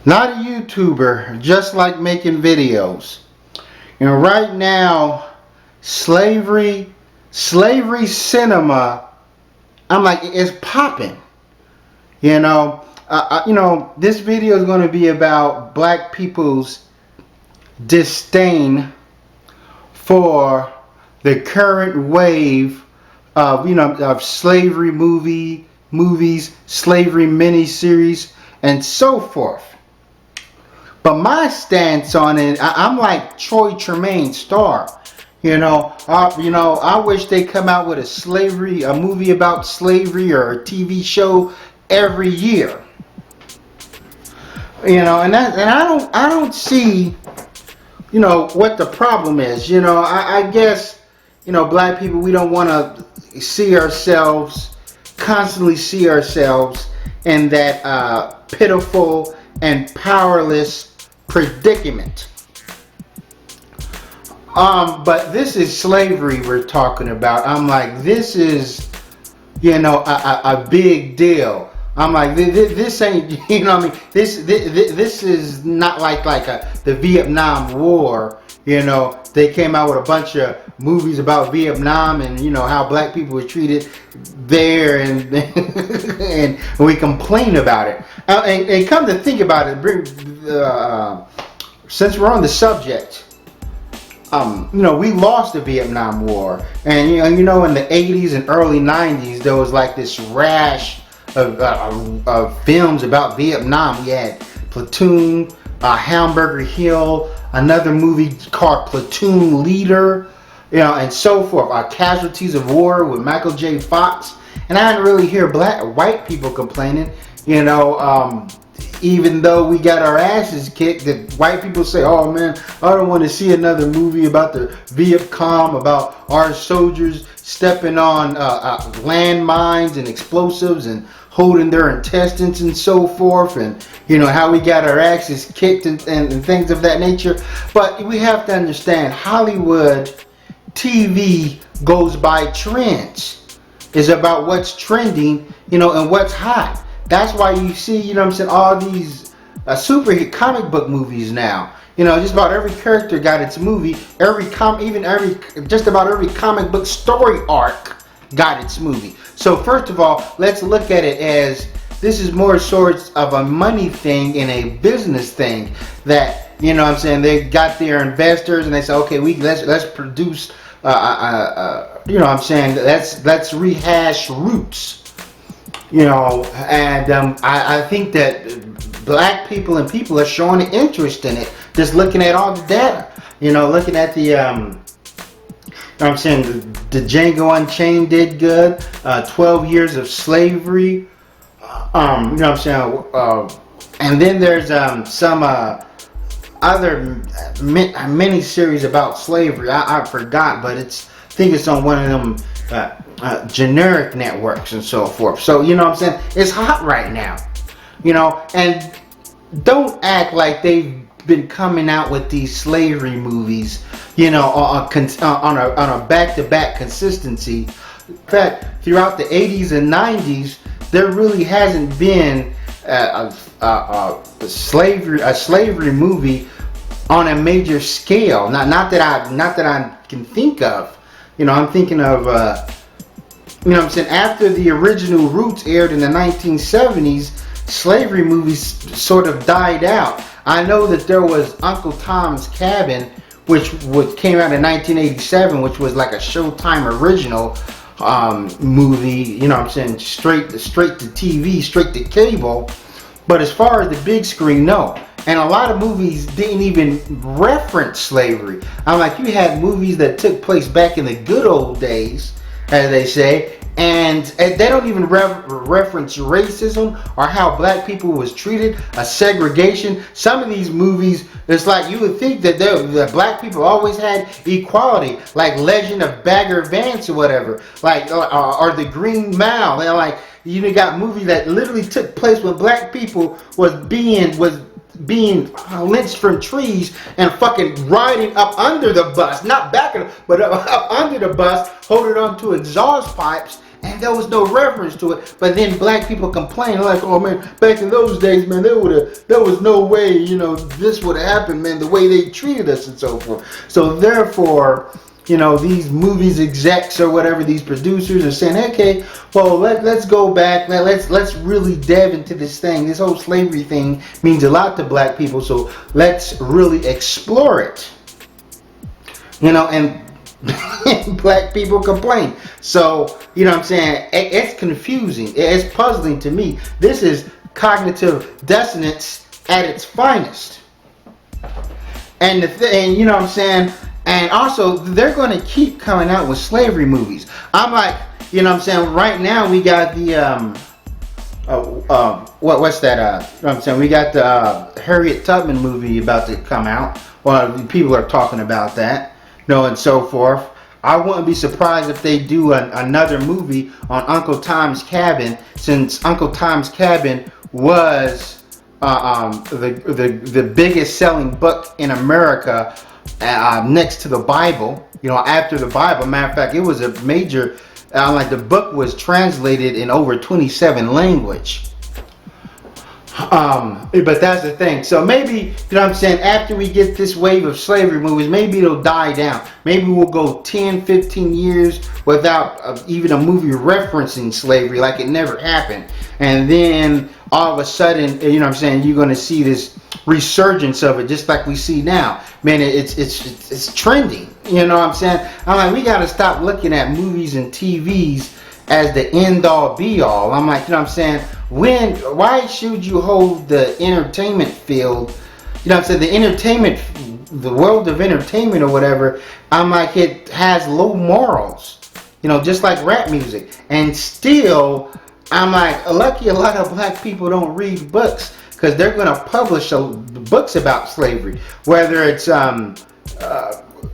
Not a YouTuber, just like making videos. Right now, slavery cinema, I'm like, it's popping. This video is going to be about black people's disdain for the current wave of slavery movies, slavery miniseries, and so forth. But my stance on it, I'm like Troy Tremaine Star. I wish they come out with a movie about slavery or a TV show every year. And I don't see, what the problem is. I guess, black people, we don't want to constantly see ourselves in that pitiful and powerless predicament. But this is slavery we're talking about. I'm like, this is, a big deal. I'm like, this ain't, this is not like the Vietnam War. They came out with a bunch of movies about Vietnam and how black people were treated there, and and we complain about it. And come to think about it, since we're on the subject. We lost the Vietnam War, and in the 80s and early 90s there was like this rash of films about Vietnam. We had Platoon, Hamburger Hill, another movie called Platoon Leader, and so forth. Casualties of War with Michael J. Fox, and I didn't really hear white people complaining. Even though we got our asses kicked, that white people say, oh man, I don't want to see another movie about the Viet Cong, about our soldiers stepping on landmines and explosives and holding their intestines and so forth, and how we got our asses kicked and things of that nature. But we have to understand, Hollywood TV goes by trends. It's about what's trending, and what's hot. That's why you see, all these superhero comic book movies now. Just about every character got its movie. Just about every comic book story arc got its movie. So first of all, let's look at it as this is more sorts of a money thing and a business thing. That they got their investors and they say, okay, let's produce. Let's rehash roots. I think that black people and people are showing an interest in it. Just looking at all the data, looking at the, the Django Unchained did good. 12 years of slavery. And then there's some other mini series about slavery. I forgot, but I think it's on one of them. Generic networks and so forth. So it's hot right now. And don't act like they've been coming out with these slavery movies on a back-to-back consistency. In fact, throughout the 80s and 90s there really hasn't been a slavery movie on a major scale. Not that I can think of. I'm thinking of after the original Roots aired in the 1970s, slavery movies sort of died out. I know that there was Uncle Tom's Cabin, which came out in 1987, which was like a Showtime original movie, straight to TV, straight to cable. But as far as the big screen, no. And a lot of movies didn't even reference slavery. I'm like, you had movies that took place back in the good old days, as they say, and they don't even reference racism or how black people was treated, a segregation. Some of these movies, it's like you would think that the black people always had equality, like Legend of Bagger Vance or whatever, like or The Green Mile. They're like, got movies that literally took place when black people was being lynched from trees and fucking riding up under the bus, not back of, but up under the bus, holding on to exhaust pipes and there was no reference to it. But then black people complain like, oh man, back in those days, man, there was no way, you know, this would have happened, man, the way they treated us and so forth. So therefore, you know, these movies execs or whatever, these producers are saying, okay, well, let's go back, let's really delve into this thing. This whole slavery thing means a lot to black people, so let's really explore it. You know, and black people complain. So, you know what I'm saying, it's confusing, it's puzzling to me. This is cognitive dissonance at its finest. And the thing, you know what I'm saying, and also they're going to keep coming out with slavery movies. I'm like, you know what I'm saying, right now we got the what's that, you know what I'm saying, we got the Harriet Tubman movie about to come out. Well, people are talking about that, you know, and so forth. I wouldn't be surprised if they do another movie on Uncle Tom's Cabin, since Uncle Tom's Cabin was the biggest selling book in America, next to the Bible. You know, after the Bible. Matter of fact, it was a major, like the book was translated in over 27 languages. But that's the thing. So maybe, you know what I'm saying, after we get this wave of slavery movies, maybe it'll die down. Maybe we'll go 10, 15 years without even a movie referencing slavery, like it never happened. And then all of a sudden, you know what I'm saying, you're going to see this resurgence of it, just like we see now. Man, it's trending. You know what I'm saying? I'm like, we got to stop looking at movies and TVs as the end all be all. I'm like, you know what I'm saying, why should you hold the entertainment field, you know what I'm saying, the world of entertainment or whatever, I'm like, it has low morals, you know, just like rap music. And still, I'm like, lucky a lot of black people don't read books, because they're going to publish books about slavery, whether it's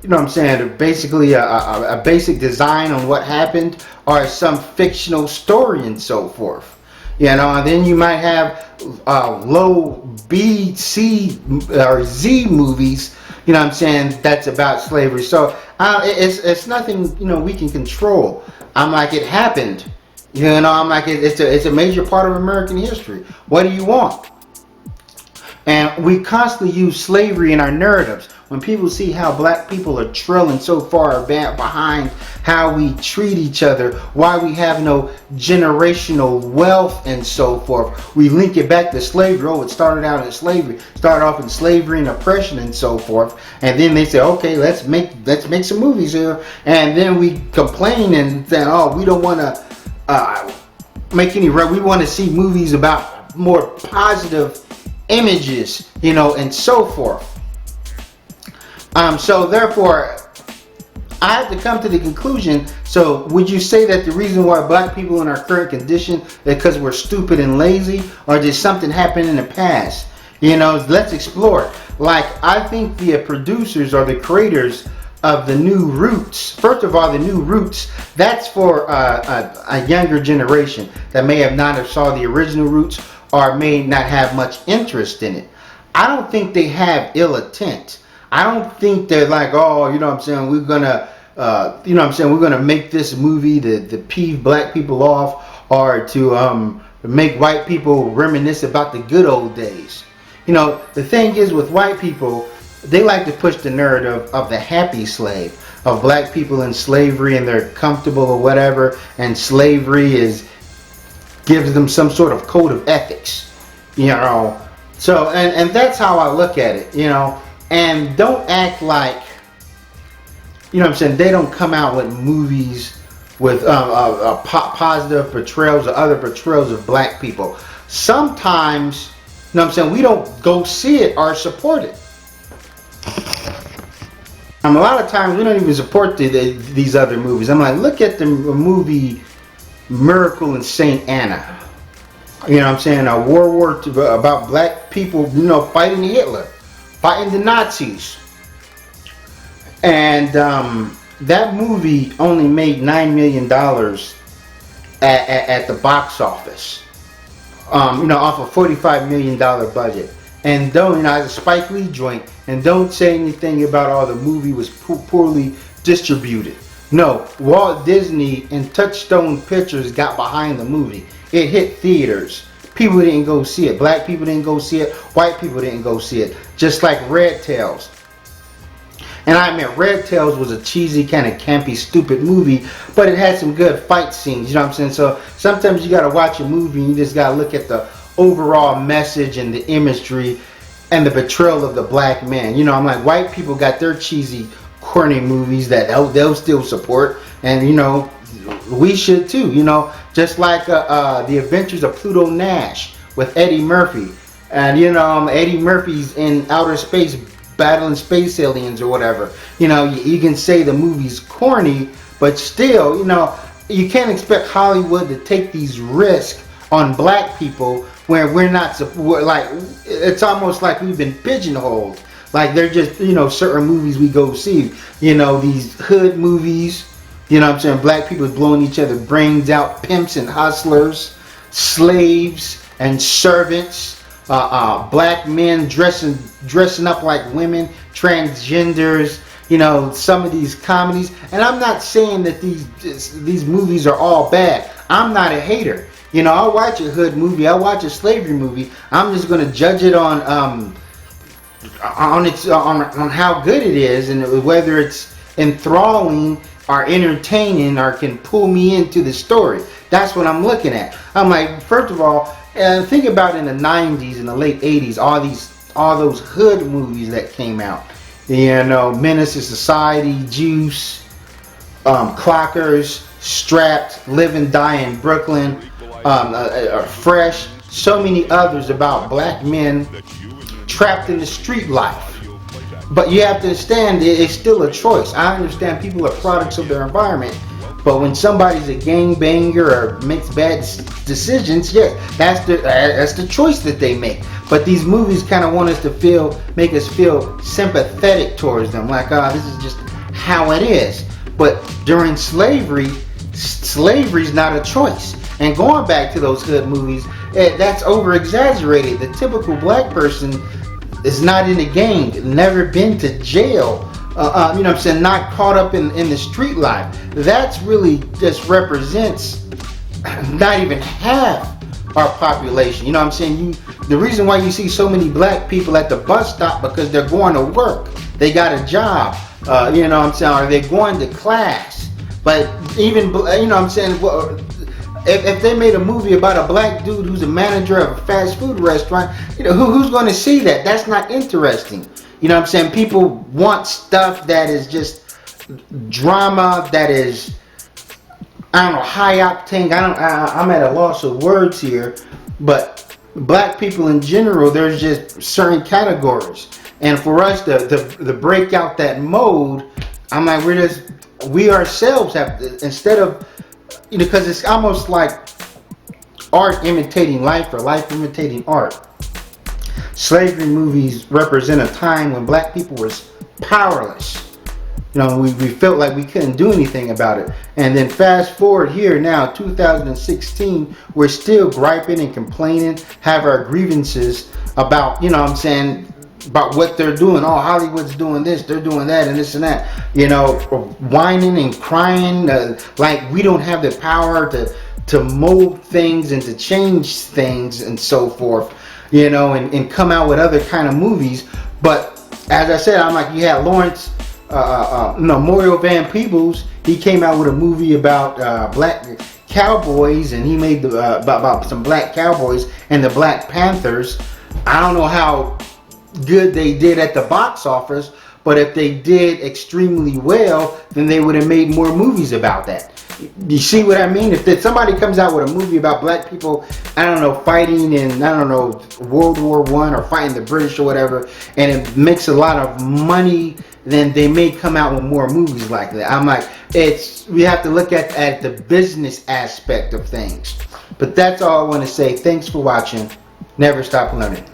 you know what I'm saying, basically a basic design on what happened, or some fictional story and so forth. You know, and then you might have low B, C, or Z movies, you know what I'm saying, that's about slavery. So it's nothing, you know, we can control. I'm like, it happened. You know, I'm like, it's a major part of American history. What do you want? And we constantly use slavery in our narratives. When people see how black people are trailing so far behind how we treat each other, why we have no generational wealth and so forth, we link it back to slavery. Oh, it started out in slavery, started off in slavery and oppression and so forth. And then they say, okay, let's make some movies here. And then we complain and say, oh, we don't want to make any. We want to see movies about more positive images, you know, and so forth. So therefore, I have to come to the conclusion. So would you say that the reason why black people in our current condition is because we're stupid and lazy, or did something happen in the past? You know, let's explore it. Like, I think the producers or the creators of the new Roots, first of all, the new Roots, that's for a younger generation that may have not have saw the original Roots, or may not have much interest in it. I don't think they have ill intent. I don't think they're like, oh, you know what I'm saying, we're gonna, you know what I'm saying, we're gonna make this movie to peeve black people off, or to make white people reminisce about the good old days. You know, the thing is with white people, they like to push the narrative of the happy slave, of black people in slavery and they're comfortable or whatever, and slavery gives them some sort of code of ethics, you know. So, and that's how I look at it, you know. And don't act like, you know what I'm saying, they don't come out with movies with positive portrayals or other portrayals of black people. Sometimes, you know what I'm saying, we don't go see it or support it. A lot of times we don't even support these other movies. I'm like, look at the movie Miracle in St. Anna. You know what I'm saying, a World War II about black people, you know, fighting Hitler, fighting the Nazis. And that movie only made $9 million at the box office. You know, off a $45 million budget. And don't, you know, as a Spike Lee joint, and don't say anything about, oh, the movie was poorly distributed. No, Walt Disney and Touchstone Pictures got behind the movie. It hit theaters. People didn't go see it. Black people didn't go see it. White people didn't go see it. Just like Red Tails. And I admit, Red Tails was a cheesy, kind of campy, stupid movie, but it had some good fight scenes, you know what I'm saying? So sometimes you gotta watch a movie and you just gotta look at the overall message and the imagery and the portrayal of the black man. You know, I'm like, white people got their cheesy, corny movies that they'll still support, and you know, we should too, you know, just like The Adventures of Pluto Nash with Eddie Murphy. And you know, Eddie Murphy's in outer space battling space aliens or whatever. You know, you can say the movie's corny, but still, you know, you can't expect Hollywood to take these risks on black people where we're not, like, it's almost like we've been pigeonholed. Like they're just, you know, certain movies we go see, you know, these hood movies, you know what I'm saying, black people blowing each other brains out, pimps and hustlers, slaves and servants, black men dressing up like women, transgenders, you know, some of these comedies. And I'm not saying that these movies are all bad. I'm not a hater. You know, I'll watch a hood movie, I'll watch a slavery movie. I'm just gonna judge it on how good it is, and whether it's enthralling or entertaining or can pull me into the story. That's what I'm looking at. I'm like, first of all, think about in the 90s and the late 80s, all those hood movies that came out. You know, Menace to Society, Juice, Clockers, Strapped, Live and Die in Brooklyn, Fresh, so many others about black men trapped in the street life. But you have to understand, it's still a choice. I understand people are products of their environment, but when somebody's a gangbanger or makes bad decisions, yes, that's the choice that they make. But these movies kind of want us to make us feel sympathetic towards them, like, this is just how it is. But during slavery's not a choice. And going back to those hood movies, that's over exaggerated. The typical black person is not in a gang, never been to jail, you know what I'm saying, not caught up in the street life. That's really just represents not even half our population. You know what I'm saying? The reason why you see so many black people at the bus stop, because they're going to work, they got a job, you know what I'm saying, or they're going to class. But even, you know what I'm saying, if they made a movie about a black dude who's a manager of a fast food restaurant, you know, who's going to see that? That's not interesting. You know what I'm saying? People want stuff that is just drama, that is, I don't know, high octane. I'm at a loss of words here, but black people in general, there's just certain categories. And for us to break out that mode, I'm like, we ourselves have to, instead of, you know, because it's almost like art imitating life or life imitating art. Slavery movies represent a time when black people was powerless. You know, we felt like we couldn't do anything about it. And then fast forward here now, 2016, we're still griping and complaining, have our grievances about, you know what I'm saying, about what they're doing. Oh, Hollywood's doing this, they're doing that, and this and that. You know, whining and crying like we don't have the power to mold things and to change things and so forth. You know, and come out with other kind of movies. But as I said, I'm like, you had Lawrence, Mario Van Peebles. He came out with a movie about black cowboys, and he made about some black cowboys and the Black Panthers. I don't know how good they did at the box office, but if they did extremely well, then they would have made more movies about that. You see what I mean? If somebody comes out with a movie about black people, I don't know, fighting in, I don't know, World War I or fighting the British or whatever, and it makes a lot of money, then they may come out with more movies like that. I'm like, we have to look at the business aspect of things. But that's all I want to say. Thanks for watching. Never stop learning.